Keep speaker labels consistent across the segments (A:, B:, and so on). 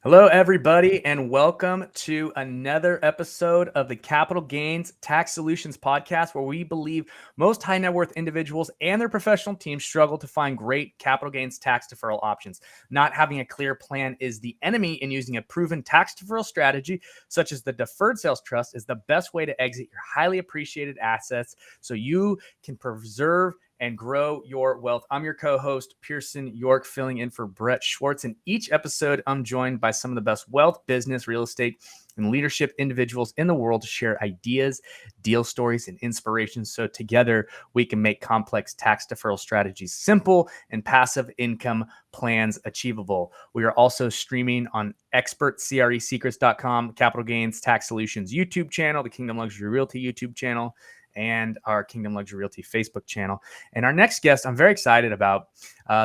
A: Hello, everybody, and welcome to another episode of the Capital Gains Tax Solutions Podcast, where we believe most high net worth individuals and their professional teams struggle to find great capital gains tax deferral options. Not having a clear plan is the enemy, and using a proven tax deferral strategy, such as the Deferred Sales Trust, is the best way to exit your highly appreciated assets so you can preserve and grow your wealth. I'm your co-host, Pearson York, filling in for Brett Swarts. In each episode, I'm joined by some of the best wealth, business, real estate, and leadership individuals in the world to share ideas, deal stories, and inspirations. So together, we can make complex tax deferral strategies simple and passive income plans achievable. We are also streaming on expertcresecrets.com, Capital Gains Tax Solutions YouTube channel, the Kingdom Luxury Realty YouTube channel, and our Kingdom Luxury Realty Facebook channel. And our next guest, I'm very excited about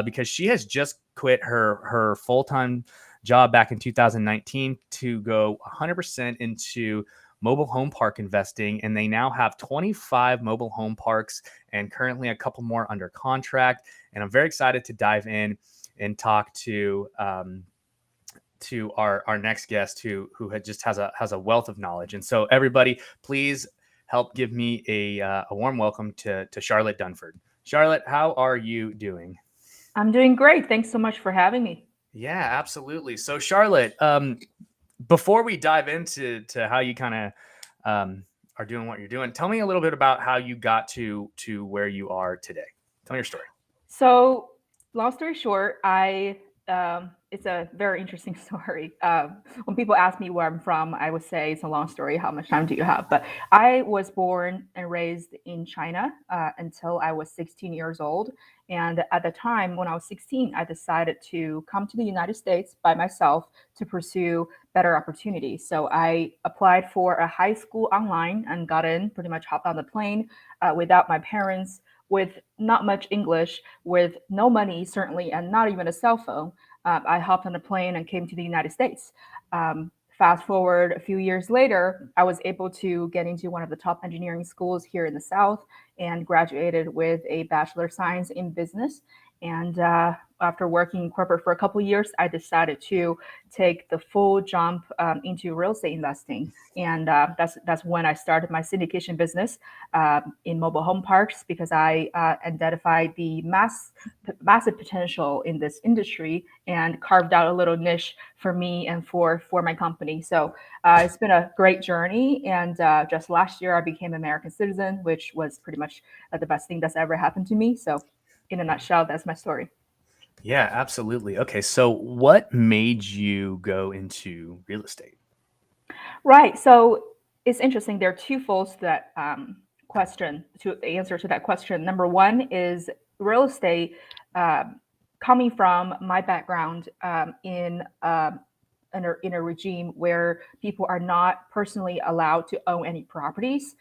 A: because she has just quit her full-time job back in 2019 to go 100% into mobile home park investing. And they now have 25 mobile home parks and currently a couple more under contract. And I'm very excited to dive in and talk to our next guest who just has a wealth of knowledge. And so everybody, please help give me a warm welcome to Charlotte Dunford. Charlotte, how are you doing?
B: I'm doing great. Thanks so much for having me.
A: Yeah, absolutely. So Charlotte, before we dive into how you kind of are doing what you're doing, tell me a little bit about how you got to where you are today. Tell me your story.
B: So, long story short, it's a very interesting story. When people ask me where I'm from, I would say it's a long story. How much time do you have? But I was born and raised in China until I was 16 years old. And at the time, when I was 16, I decided to come to the United States by myself to pursue better opportunities. So I applied for a high school online and got in, pretty much hopped on the plane without my parents, with not much English, with no money, certainly, and not even a cell phone. I hopped on a plane and came to the United States. Fast forward a few years later, I was able to get into one of the top engineering schools here in the South and graduated with a Bachelor of Science in Business. And after working in corporate for a couple of years, I decided to take the full jump into real estate investing. And that's when I started my syndication business in mobile home parks, because I identified the massive potential in this industry and carved out a little niche for me and for my company. So it's been a great journey. And just last year, I became an American citizen, which was pretty much the best thing that's ever happened to me. So in a nutshell, that's my story.
A: Yeah, absolutely. Okay, so what made you go into real estate?
B: Right. So it's interesting. There are two folds to that question, to the answer to that question. Number one is real estate, coming from my background in a regime where people are not personally allowed to own any properties.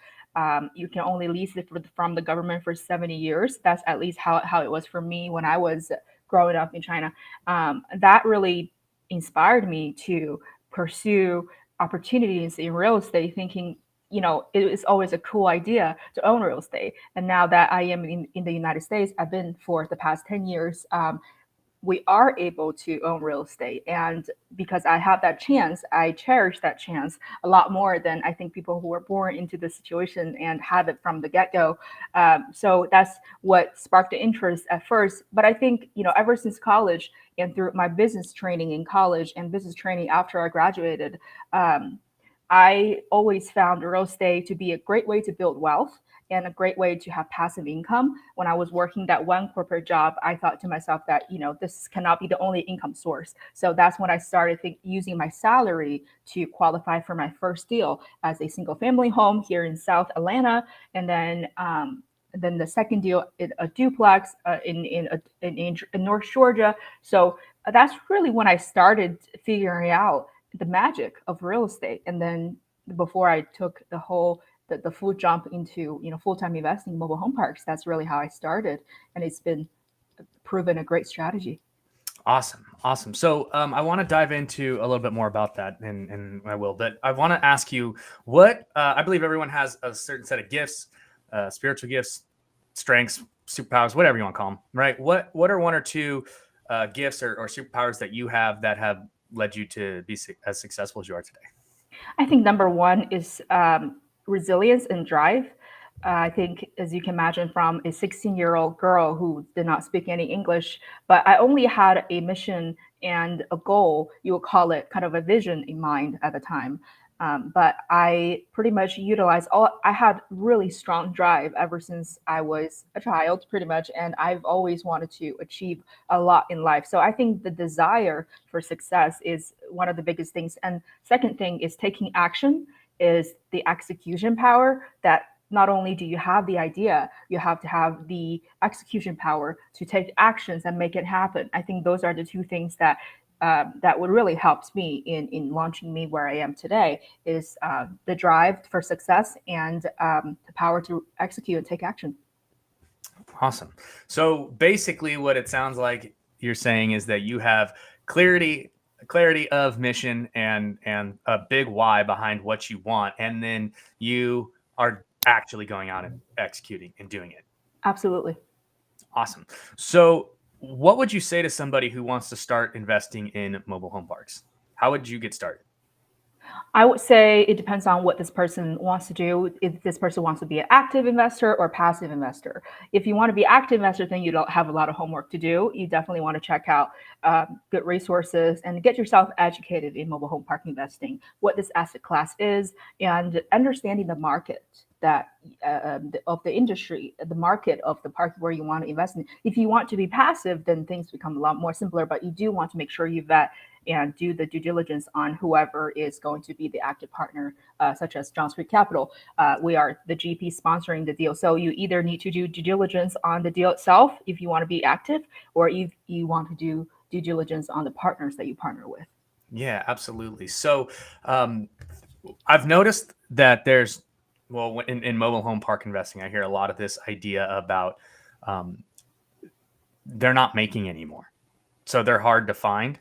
B: You can only lease it from the government for 70 years. That's at least how it was for me when I was growing up in China. That really inspired me to pursue opportunities in real estate, thinking, it is always a cool idea to own real estate. And now that I am in the United States, I've been for the past 10 years, we are able to own real estate. And because I have that chance, I cherish that chance a lot more than I think people who were born into this situation and have it from the get-go. So that's what sparked the interest at first. But I think, ever since college and through my business training in college and business training after I graduated, I always found real estate to be a great way to build wealth and a great way to have passive income. When I was working that one corporate job, I thought to myself that, this cannot be the only income source. So that's when I started using my salary to qualify for my first deal as a single family home here in South Atlanta. And then the second deal, a duplex in North Georgia. So that's really when I started figuring out the magic of real estate. And then before I took the full jump into full-time investing in mobile home parks, that's really how I started, and it's been proven a great strategy.
A: Awesome. So I want to dive into a little bit more about that, and I will. But I want to ask you what I believe everyone has a certain set of gifts, spiritual gifts, strengths, superpowers, whatever you want to call them, right? What are one or two gifts or superpowers that you have that have led you to be as successful as you are today?
B: I think number one is resilience and drive. I think, as you can imagine, from a 16-year-old girl who did not speak any English, but I only had a mission and a goal, you would call it kind of a vision in mind at the time. But I pretty much utilized I had really strong drive ever since I was a child, pretty much. And I've always wanted to achieve a lot in life. So I think the desire for success is one of the biggest things. And second thing is taking action, is the execution power that not only do you have the idea, you have to have the execution power to take actions and make it happen. I think those are the two things that that would really helps me in launching me where I am today is the drive for success and the power to execute and take action.
A: Awesome. So basically what it sounds like you're saying is that you have clarity of mission and a big why behind what you want, and then you are actually going out and executing and doing it.
B: Absolutely.
A: Awesome. So what would you say to somebody who wants to start investing in mobile home parks? How would you get started?
B: I would say it depends on what this person wants to do. If this person wants to be an active investor or passive investor. If you want to be active investor, then you don't have a lot of homework to do. You definitely want to check out good resources and get yourself educated in mobile home park investing, what this asset class is, and understanding the market that of the industry, the market of the park where you want to invest in. If you want to be passive, then things become a lot more simpler, but you do want to make sure you vet and do the due diligence on whoever is going to be the active partner, such as John Street Capital. We are the GP sponsoring the deal. So you either need to do due diligence on the deal itself if you want to be active, or if you want to do due diligence on the partners that you partner with.
A: Yeah, absolutely. So I've noticed that there's, well, in mobile home park investing, I hear a lot of this idea about they're not making anymore. So they're hard to find.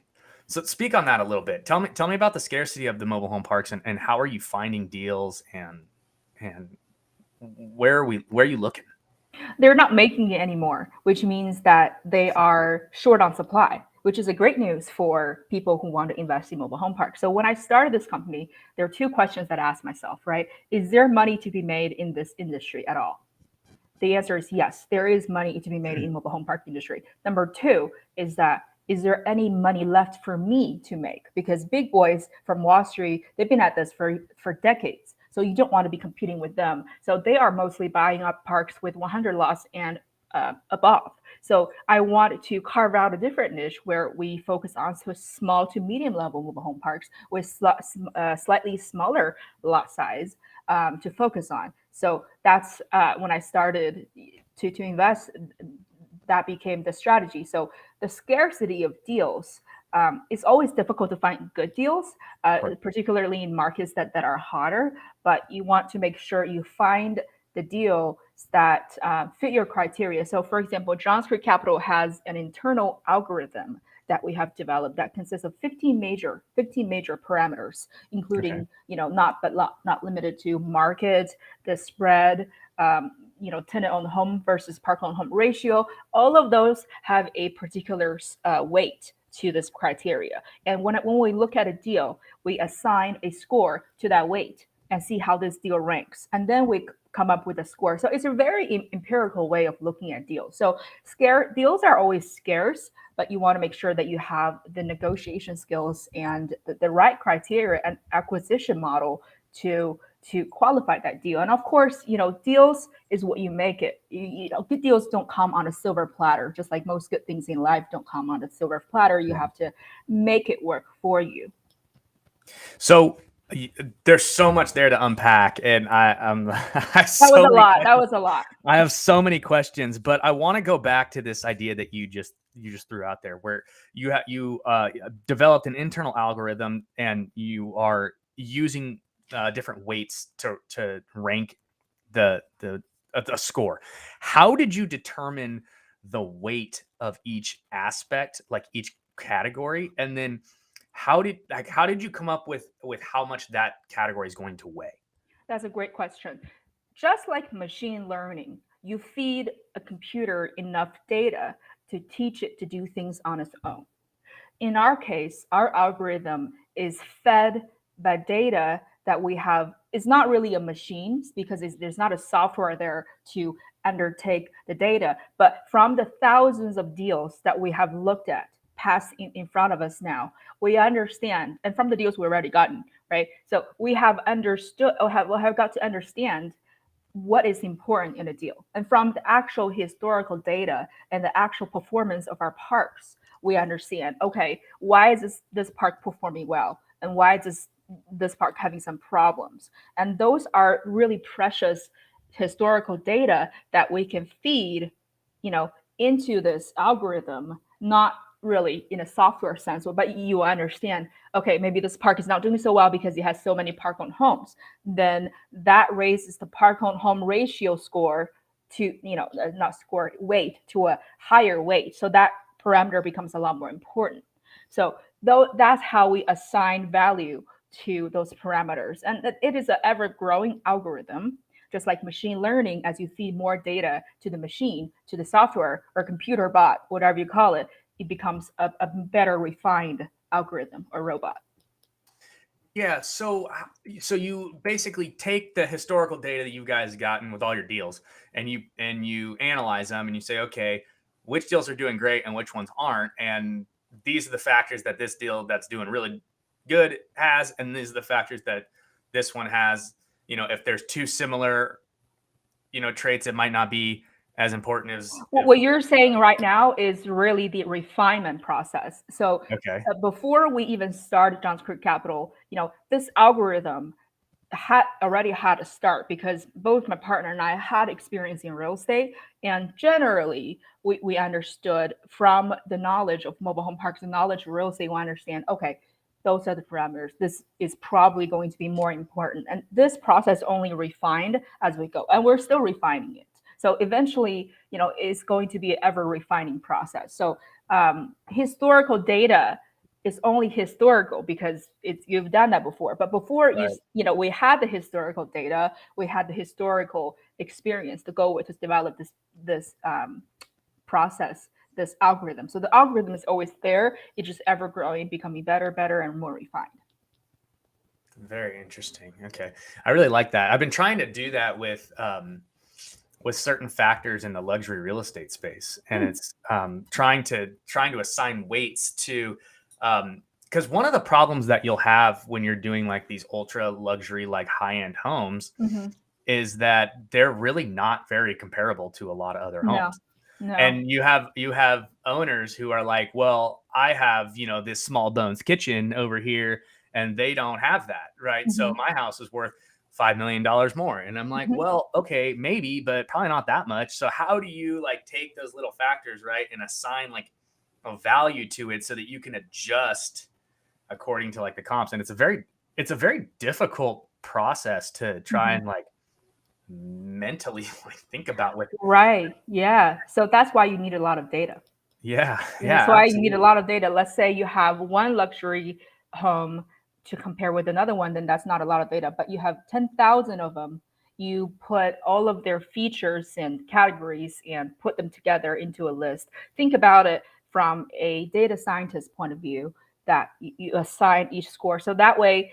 A: So speak on that a little bit. Tell me about the scarcity of the mobile home parks and how are you finding deals and where are you looking?
B: They're not making it anymore, which means that they are short on supply, which is a great news for people who want to invest in mobile home parks. So when I started this company, there are two questions that I asked myself, right? Is there money to be made in this industry at all? The answer is yes, there is money to be made in mobile home park industry. Number two is there any money left for me to make? Because big boys from Wall Street, they've been at this for decades. So you don't want to be competing with them. So they are mostly buying up parks with 100 lots and above. So I wanted to carve out a different niche where we focus on small to medium level mobile home parks with slightly smaller lot size to focus on. So that's when I started to invest, that became the strategy. So the scarcity of deals, it's always difficult to find good deals, particularly in markets that are hotter, but you want to make sure you find the deals that fit your criteria. So for example, John Street Capital has an internal algorithm that we have developed that consists of 15 major parameters, including, not limited to market, the spread, tenant-owned home versus park-owned home ratio. All of those have a particular weight to this criteria. And when we look at a deal, we assign a score to that weight and see how this deal ranks. And then we come up with a score. So it's a very empirical way of looking at deals. So deals are always scarce, but you want to make sure that you have the negotiation skills and the right criteria and acquisition model to qualify that deal. And of course, deals is what you make it. Good deals don't come on a silver platter, just like most good things in life don't come on a silver platter. You have to make it work for you.
A: So there's so much there to unpack, and that
B: was a lot.
A: I have so many questions, but I want to go back to this idea that you just threw out there, where you developed an internal algorithm and you are using different weights to rank the score. How did you determine the weight of each aspect, like each category? And then how did you come up with how much that category is going to weigh?
B: That's a great question. Just like machine learning, you feed a computer enough data to teach it to do things on its own. In our case, our algorithm is fed by data that we have. It's not really a machine because there's not a software there to undertake the data, but from the thousands of deals that we have looked at pass in front of us now, we understand, and from the deals we've already gotten, right? So we have understood or have got to understand what is important in a deal. And from the actual historical data and the actual performance of our parks, we understand, okay, why is this park performing well? And why is this park having some problems? And those are really precious historical data that we can feed, into this algorithm, not really in a software sense, but you understand, okay, maybe this park is not doing so well because it has so many park-owned homes. Then that raises the park-owned home ratio score to, not score, weight to a higher weight. So that parameter becomes a lot more important. So though that's how we assign value to those parameters. And it is an ever-growing algorithm, just like machine learning. As you feed more data to the machine, to the software or computer bot, whatever you call it, it becomes a better refined algorithm or robot.
A: Yeah, so you basically take the historical data that you guys gotten with all your deals, and you analyze them, and you say, okay, which deals are doing great and which ones aren't, and these are the factors that this deal that's doing really good has, and these are the factors that this one has. If there's two similar, traits, it might not be as important as
B: what you're saying right now is really the refinement process. So
A: okay.
B: Before we even started Johns Creek Capital, this algorithm already had a start because both my partner and I had experience in real estate. And generally, we understood from the knowledge of mobile home parks and knowledge of real estate, we understand, okay, those are the parameters. This is probably going to be more important. And this process only refined as we go. And we're still refining it. So eventually, it's going to be an ever refining process. So historical data is only historical because you've done that before. But before
A: Right.
B: we had the historical data, we had the historical experience to go with to develop this process, this algorithm. So the algorithm is always there. It's just ever growing, becoming better, and more refined.
A: Very interesting. Okay, I really like that. I've been trying to do that with certain factors in the luxury real estate space, and it's trying to assign weights to because one of the problems that you'll have when you're doing like these ultra luxury, like high end homes, is that they're really not very comparable to a lot of other homes.
B: No.
A: And you have owners who are like, well, I have, this small bones kitchen over here and they don't have that. Right. So my house is worth $5 million more. And I'm like, well, okay, maybe, but probably not that much. So how do you like take those little factors, right, and assign like a value to it so that you can adjust according to like the comps? And it's a very difficult process to try and like mentally like think about with.
B: Right. Yeah. So that's why you need a lot of data.
A: Yeah.
B: That's why you need a lot of data. Let's say you have one luxury home to compare with another one, then that's not a lot of data, but you have 10,000 of them. You put all of their features and categories and put them together into a list. Think about it from a data scientist point of view, that you assign each score. So that way,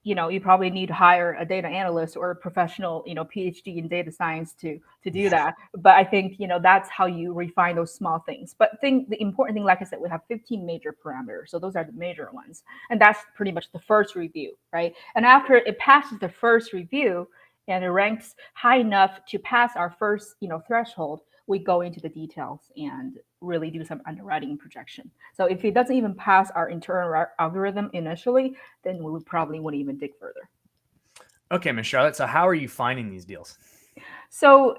B: you probably need to hire a data analyst or a professional, PhD in data science to do that. But I think, that's how you refine those small things. But the important thing, like I said, we have 15 major parameters. So those are the major ones. And that's pretty much the first review, right? And after it passes the first review and it ranks high enough to pass our first, threshold, we go into the details and really do some underwriting projection. So if it doesn't even pass our internal algorithm initially, then we probably wouldn't even dig further.
A: Okay, Ms. Charlotte. So how are you finding these deals?
B: So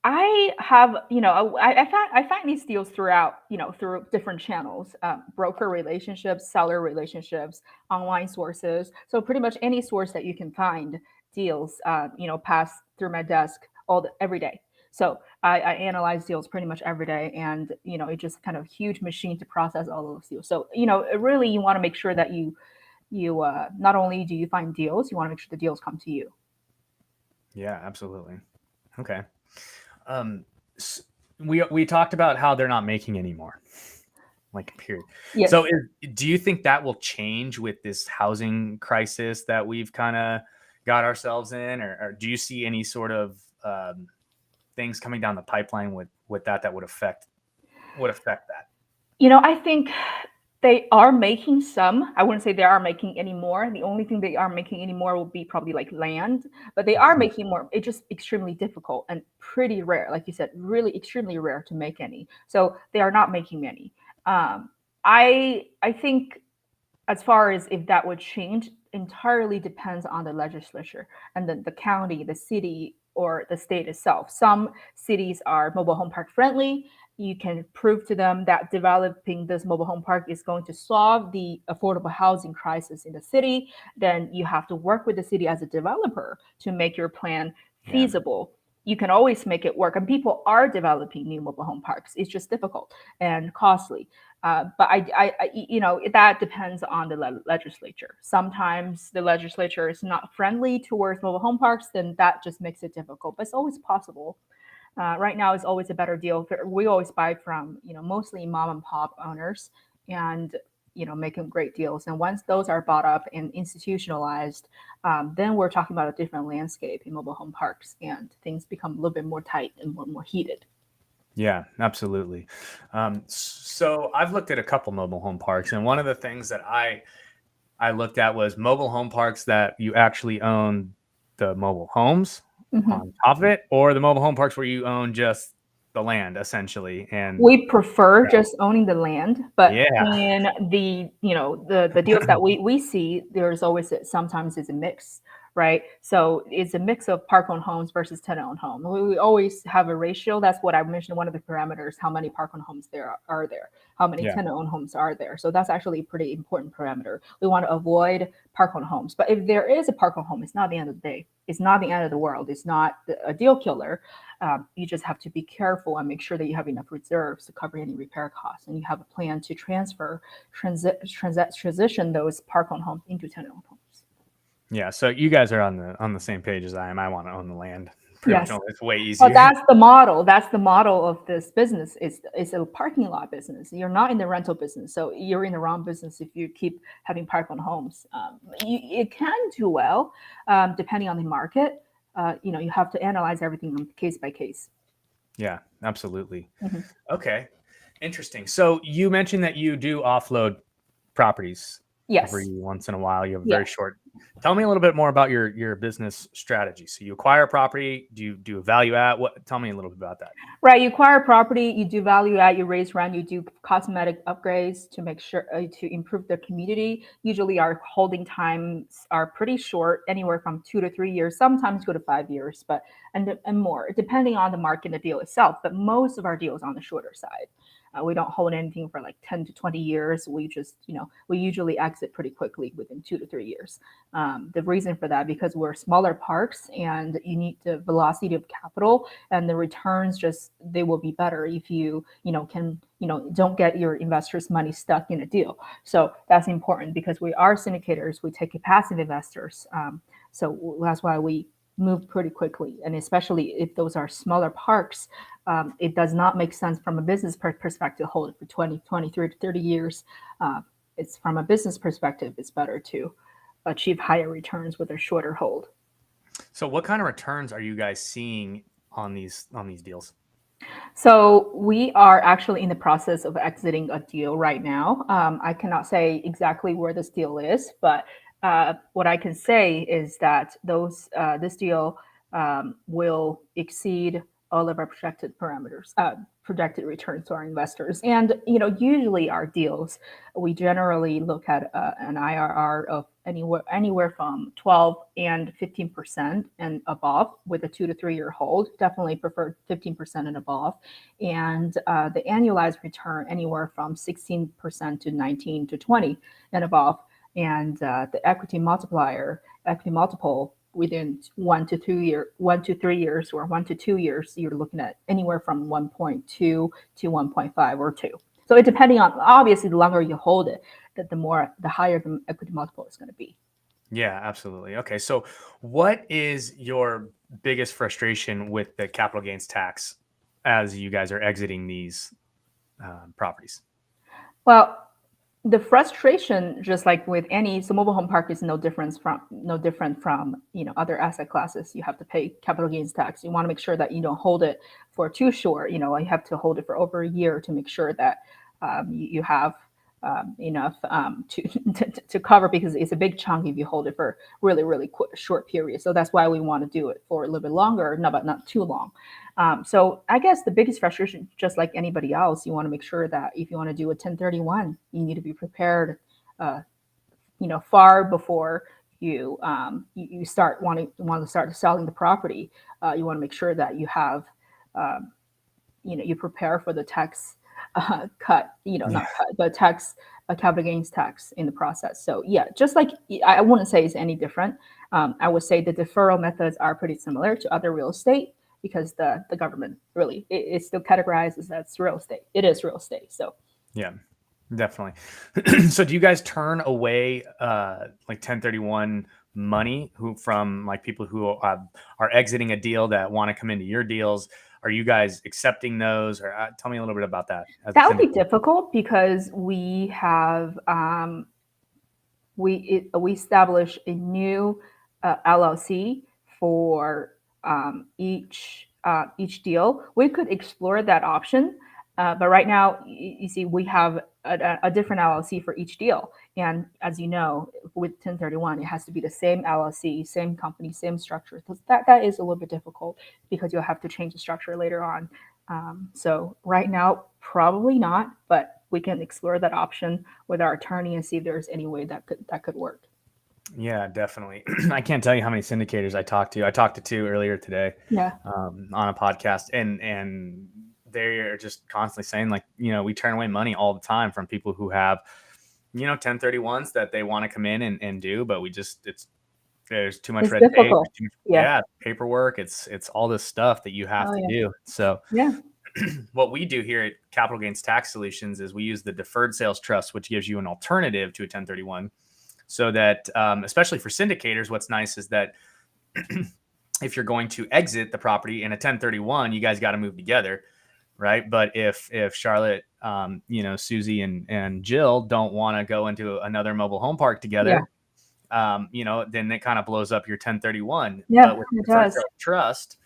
B: I have, I find these deals throughout, through different channels, broker relationships, seller relationships, online sources. So pretty much any source that you can find deals, pass through my desk every day. So I analyze deals pretty much every day, and it's just kind of a huge machine to process all those deals. So really, you want to make sure that you not only do you find deals, you want to make sure the deals come to you.
A: Yeah, absolutely. Okay. We talked about how they're not making anymore, like, period.
B: Yes.
A: So do you think that will change with this housing crisis that we've kind of got ourselves in, or do you see any sort of things coming down the pipeline with that would affect that?
B: I think they are making some. I wouldn't say they are making any more. The only thing they are making anymore will be probably like land, but they are making more. It's just extremely difficult and pretty rare. Like you said, really extremely rare to make any. So they are not making many. I think as far as if that would change, entirely depends on the legislature and the county, the city, or the state itself. Some cities are mobile home park friendly. You can prove to them that developing this mobile home park is going to solve the affordable housing crisis in the city. Then you have to work with the city as a developer to make your plan feasible. You can always make it work, and people are developing new mobile home parks. It's just difficult and costly. But that depends on the legislature. Sometimes the legislature is not friendly towards mobile home parks, then that just makes it difficult. But it's always possible. Right now, it's always a better deal. We always buy from mostly mom and pop owners, and making great deals. And once those are bought up and institutionalized, then we're talking about a different landscape in mobile home parks, and things become a little bit more tight and more heated.
A: Yeah, absolutely. So I've looked at a couple mobile home parks, and one of the things that I looked at was mobile home parks that you actually own the mobile homes on top of it, or the mobile home parks where you own just the land essentially. And
B: we prefer just owning the land, but
A: yeah,
B: in the deals that we see, there's always sometimes it's a mix, right? So it's a mix of park-owned homes versus tenant-owned home. We always have a ratio. That's what I mentioned, one of the parameters, how many park-owned homes there are there, how many tenant-owned homes are there. So that's actually a pretty important parameter. We want to avoid park-owned homes. But if there is a park-owned home, it's not the end of the day. It's not the end of the world. It's not a deal killer. You just have to be careful and make sure that you have enough reserves to cover any repair costs, and you have a plan to transition those park-owned homes into tenant-owned homes.
A: Yeah, so you guys are on the same page as I am. I want to own the land.
B: Yes,
A: it's way easier.
B: Well, that's the model. That's the model of this business. It's a parking lot business. You're not in the rental business, so you're in the wrong business if you keep having park-owned homes. It can do well, depending on the market. You have to analyze everything on case by case.
A: Yeah, absolutely. Okay, interesting. So you mentioned that you do offload properties.
B: Yes.
A: Every once in a while. You have a very short. Tell me a little bit more about your business strategy. So you acquire property. Do you do a value add? Tell me a little bit about that.
B: Right. You acquire property. You do value add. You raise rent. You do cosmetic upgrades to make sure to improve the community. Usually, our holding times are pretty short, anywhere from 2 to 3 years, sometimes 2 to 5 years, but and more, depending on the market and the deal itself. But most of our deals on the shorter side. We don't hold anything for like 10 to 20 years. We just, we usually exit pretty quickly within 2 to 3 years. The reason for that, because we're smaller parks and you need the velocity of capital, and the returns they will be better if you, don't get your investors' money stuck in a deal. So that's important because we are syndicators. We take passive investors. So that's why we move pretty quickly. And especially if those are smaller parks, it does not make sense from a business perspective to hold it for 20, 23 to 30 years. It's from a business perspective, it's better to achieve higher returns with a shorter hold.
A: So what kind of returns are you guys seeing on these deals?
B: So we are actually in the process of exiting a deal right now. I cannot say exactly where this deal is, but what I can say is that this deal will exceed all of our projected parameters, projected returns to our investors. And usually our deals, we generally look at an IRR of anywhere from 12 and 15% and above, with a 2 to 3 year hold. Definitely prefer 15% and above, and the annualized return anywhere from 16% to 19 to 20 and above. And the equity multiple within 1 to 3 years, or 1 to 2 years, you're looking at anywhere from 1.2 to 1.5 or 2. So it depending on, obviously, the longer you hold it, the higher the equity multiple is going to be.
A: Yeah, absolutely. Okay, so what is your biggest frustration with the capital gains tax as you guys are exiting these properties?
B: Well, the frustration, just like with any, so mobile home park is no different from other asset classes. You have to pay capital gains tax. You want to make sure that you don't hold it for too short. You have to hold it for over a year to make sure that you have enough to cover, because it's a big chunk if you hold it for really short period. So that's why we want to do it for a little bit longer, but not too long. So I guess the biggest frustration, just like anybody else, you want to make sure that if you want to do a 1031, you need to be prepared, far before you want to start selling the property. You want to make sure that you have, you prepare for the tax cut, not cut, but tax, capital gains tax in the process. So yeah, just like, I wouldn't say it's any different. I would say the deferral methods are pretty similar to other real estate, because the government really, it still categorizes as real estate. It is real estate. So
A: yeah, definitely. So do you guys turn away like 1031 money from like people who are exiting a deal that want to come into your deals? Are you guys accepting those? Or tell me a little bit about that.
B: That would be difficult, because we have we establish a new LLC for each deal. We could explore that option, but right now, you see, we have a different LLC for each deal. And as you know, with 1031, it has to be the same LLC, same company, same structure. So that is a little bit difficult, because you'll have to change the structure later on. So right now, probably not, but we can explore that option with our attorney and see if there's any way that could work.
A: Yeah, definitely. I can't tell you how many syndicators I talked to. I talked to 2 earlier today, on a podcast, and they're just constantly saying, like, we turn away money all the time from people who have, 1031s that they want to come in and do, but there's too much red tape. Yeah, paperwork. It's all this stuff that you have to do. So what we do here at Capital Gains Tax Solutions is we use the Deferred Sales Trust, which gives you an alternative to a 1031. So that, especially for syndicators, what's nice is that if you're going to exit the property in a 1031, you guys got to move together, right? But if Charlotte, Susie and Jill don't want to go into another mobile home park together, then it kind of blows up your 1031.
B: Yeah,
A: but with the Deferred Sales Trust,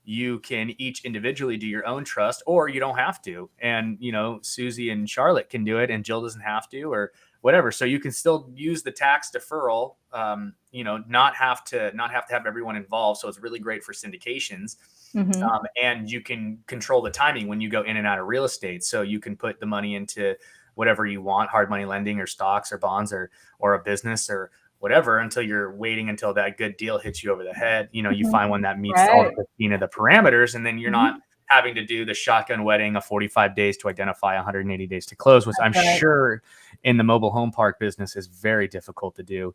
A: you can each individually do your own trust, or you don't have to. And, Susie and Charlotte can do it and Jill doesn't have to, or whatever. So you can still use the tax deferral, not have to have everyone involved. So it's really great for syndications.
B: Mm-hmm.
A: And you can control the timing when you go in and out of real estate. So you can put the money into whatever you want, hard money lending or stocks or bonds or a business or whatever, until you're waiting until that good deal hits you over the head. You find one that meets all the 15 of the parameters, and then you're not having to do the shotgun wedding of 45 days to identify, 180 days to close, which I'm sure in the mobile home park business is very difficult to do.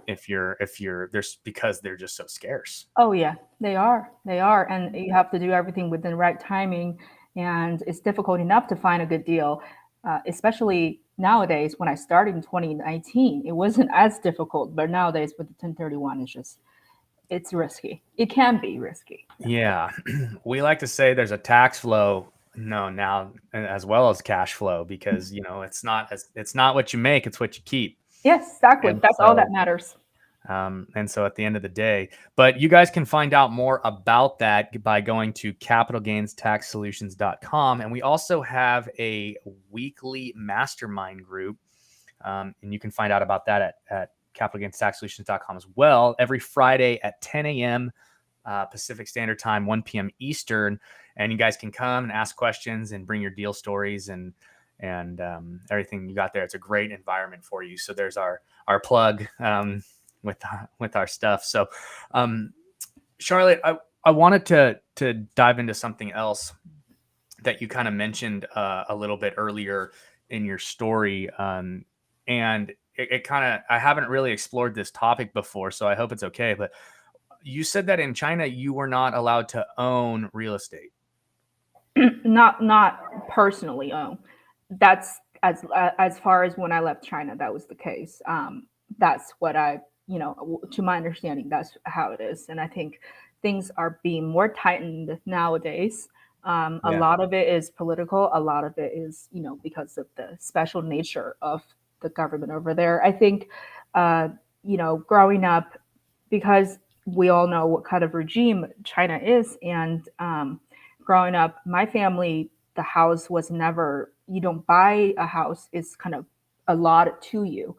A: If you're there's, because they're just so scarce.
B: Oh yeah, they are. And you have to do everything within the right timing. And it's difficult enough to find a good deal, especially nowadays. When I started in 2019, it wasn't as difficult, but nowadays with the 1031, it's risky. It can be risky.
A: Yeah. We like to say there's a tax flow now as well as cash flow, because, it's not what you make, it's what you keep.
B: Yes, exactly. That's all that matters.
A: And so at the end of the day, but you guys can find out more about that by going to capitalgainstaxsolutions.com. And we also have a weekly mastermind group. And you can find out about that at capitalgainstaxsolutions.com as well, every Friday at 10 a.m. Pacific Standard Time, 1 p.m. Eastern. And you guys can come and ask questions and bring your deal stories and everything you got there. It's a great environment for you. So there's our plug with our stuff. So Charlotte, I wanted to dive into something else that you kind of mentioned a little bit earlier in your story. And it kind of, I haven't really explored this topic before, so I hope it's okay. But you said that in China, you were not allowed to own real estate.
B: Not personally owned. That's as far as when I left China, that was the case. That's what to my understanding, that's how it is. And I think things are being more tightened nowadays. A lot of it is political. A lot of it is, because of the special nature of the government over there. I think, growing up, because we all know what kind of regime China is, and growing up, my family, the house was never, you don't buy a house, it's kind of allotted to you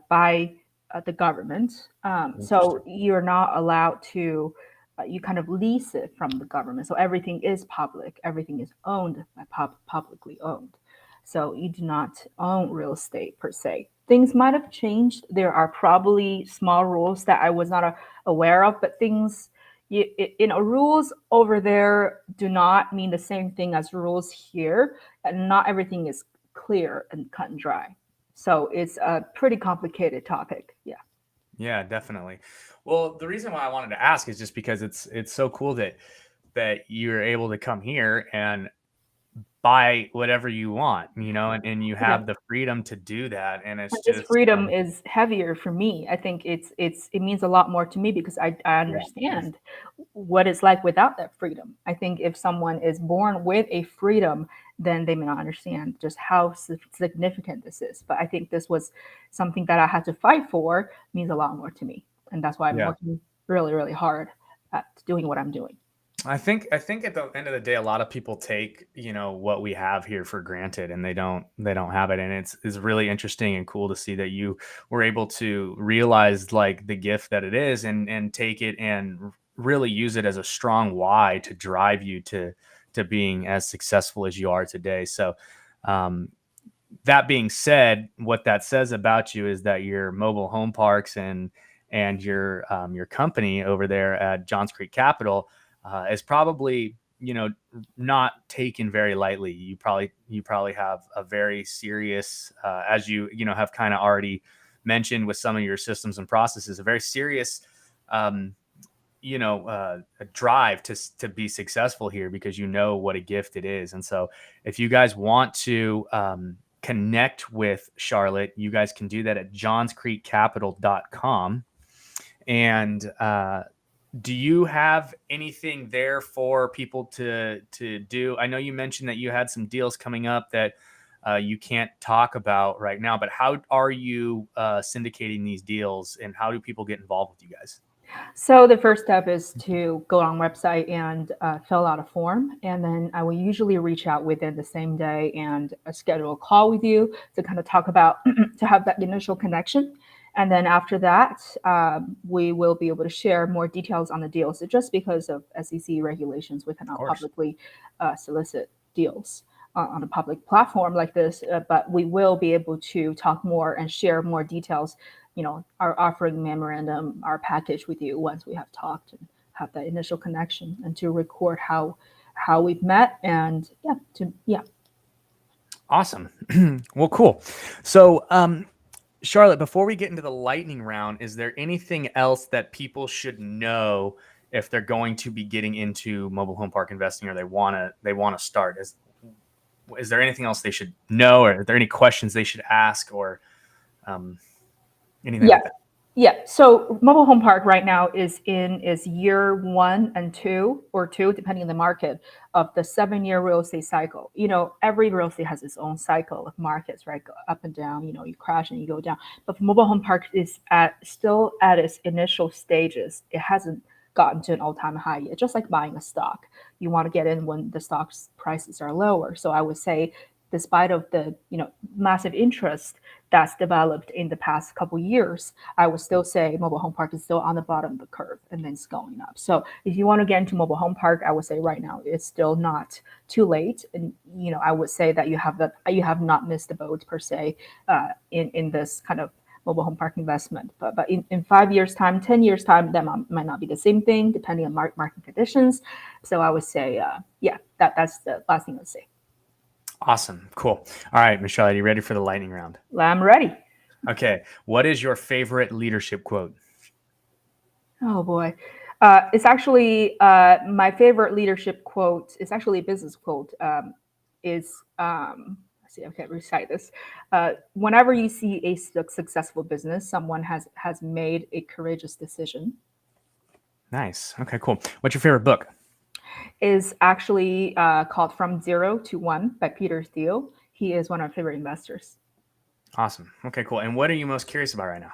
B: by the government. So you're not allowed to, you kind of lease it from the government. So everything is public, everything is owned by publicly owned. So you do not own real estate per se. Things might have changed. There are probably small rules that I was not aware of, but things, rules over there do not mean the same thing as rules here, and not everything is clear and cut and dry. So it's a pretty complicated topic. Yeah.
A: Yeah, definitely. Well, the reason why I wanted to ask is just because it's so cool that you're able to come here and buy whatever you want, and you have the freedom to do that. And it's
B: This
A: just
B: freedom is heavier for me. I think it means a lot more to me because I understand what it's like without that freedom. I think if someone is born with a freedom, then they may not understand just how significant this is. But I think this was something that I had to fight for, means a lot more to me. And that's why I'm working really, really hard at doing what I'm doing.
A: I think at the end of the day, a lot of people take, what we have here for granted, and they don't have it. And it's really interesting and cool to see that you were able to realize like the gift that it is, and take it and really use it as a strong why to drive you to being as successful as you are today. So, that being said, what that says about you is that your mobile home parks and your company over there at Johns Creek Capital is probably, not taken very lightly. You probably have a very serious, as you have kind of already mentioned with some of your systems and processes, a very serious, a drive to be successful here, because what a gift it is. And so if you guys want to connect with Charlotte, you guys can do that at johnscreekcapital.com. And do you have anything there for people to do? I know you mentioned that you had some deals coming up that you can't talk about right now, but how are you syndicating these deals, and how do people get involved with you guys?
B: So the first step is to go on website and fill out a form. And then I will usually reach out within the same day and schedule a call with you to kind of talk about, to have that initial connection. And then after that, we will be able to share more details on the deals. So just because of SEC regulations, we cannot publicly solicit deals on a public platform like this, but we will be able to talk more and share more details, our offering memorandum, our package with you once we have talked and have that initial connection, and to record how we've met. And
A: Awesome. Well, cool. So, Charlotte, before we get into the lightning round, is there anything else that people should know if they're going to be getting into mobile home park investing, or they want to start? Is there anything else they should know, or are there any questions they should ask, or anything like that?
B: Yeah. So mobile home park right now is year 1 and 2, or 2, depending on the market, of the 7-year real estate cycle. Every real estate has its own cycle of markets, right? Go up and down, you crash and you go down. But mobile home park is still at its initial stages. It hasn't gotten to an all-time high yet, just like buying a stock. You want to get in when the stock's prices are lower. So I would say, despite of the massive interest that's developed in the past couple years, I would still say mobile home park is still on the bottom of the curve, and then it's going up. So if you want to get into mobile home park, I would say right now it's still not too late. And I would say that you have not missed the boat per se in this kind of mobile home park investment. But in 5 years time, 10 years time, that might not be the same thing depending on market conditions. So I would say that's the last thing I'd say.
A: Awesome. Cool. All right, Michelle, are you ready for the lightning round?
B: I'm ready.
A: Okay. What is your favorite leadership quote?
B: Oh boy. It's actually my favorite leadership quote. It's actually a business quote. Let's see, I can't recite this. Whenever you see a successful business, someone has made a courageous decision.
A: Nice. Okay, cool. What's your favorite book?
B: Is actually called From Zero to One by Peter Thiel. He is one of my favorite investors.
A: Awesome. Okay, cool. And what are you most curious about right now?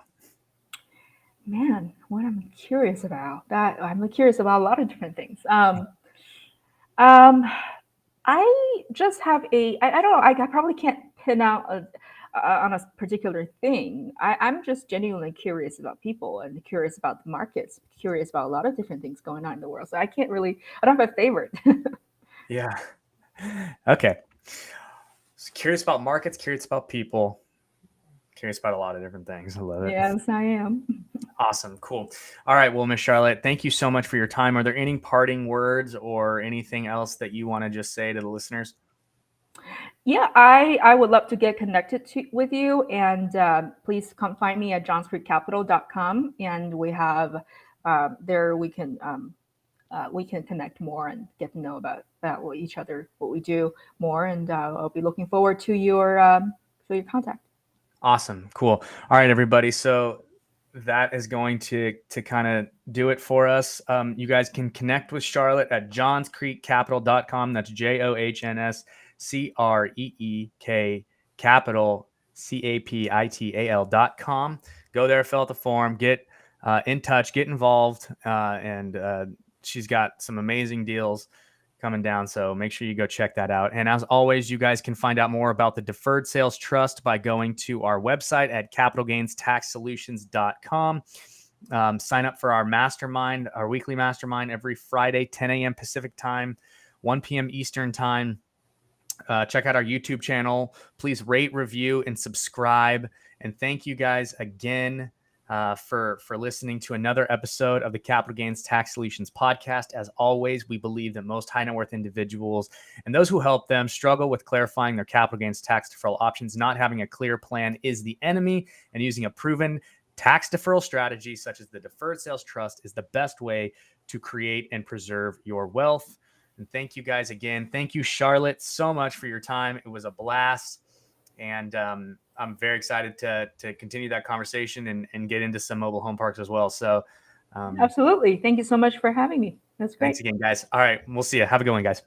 B: Man, what I'm curious about that I'm curious about a lot of different things. I just have I don't know. I probably can't pin out on a particular thing. I'm just genuinely curious about people and curious about the markets, curious about a lot of different things going on in the world. So I don't have a favorite.
A: Yeah. Okay. So curious about markets, curious about people, curious about a lot of different things. I love it.
B: Yes, I am.
A: Awesome. Cool. All right. Well, Miss Charlotte, thank you so much for your time. Are there any parting words or anything else that you want to just say to the listeners?
B: Yeah, I would love to get connected with you, and please come find me at johnscreekcapital.com, and we have there we can connect more and get to know about what each other, what we do more, and I'll be looking forward to your contact.
A: Awesome. Cool. All right, everybody. So that is going to kind of do it for us. You guys can connect with Charlotte at johnscreekcapital.com. That's JOHNSCREEK capital CAPITAL.com. Go there, fill out the form, get in touch, get involved, and she's got some amazing deals coming down. So make sure you go check that out. And as always, you guys can find out more about the Deferred Sales Trust by going to our website at capitalgainstaxsolutions.com. Sign up for our mastermind, our weekly mastermind every Friday, 10 a.m. Pacific time, 1 p.m. Eastern time. Check out our YouTube channel. Please rate, review, and subscribe. And thank you guys again for listening to another episode of the Capital Gains Tax Solutions podcast. As always, we believe that most high net worth individuals and those who help them struggle with clarifying their capital gains tax deferral options. Not having a clear plan is the enemy, and using a proven tax deferral strategy such as the Deferred Sales Trust is the best way to create and preserve your wealth. And thank you guys again. Thank you, Charlotte, so much for your time. It was a blast. And I'm very excited to continue that conversation and get into some mobile home parks as well. So
B: Absolutely. Thank you so much for having me. That's great.
A: Thanks again, guys. All right. We'll see you. Have a good one, guys.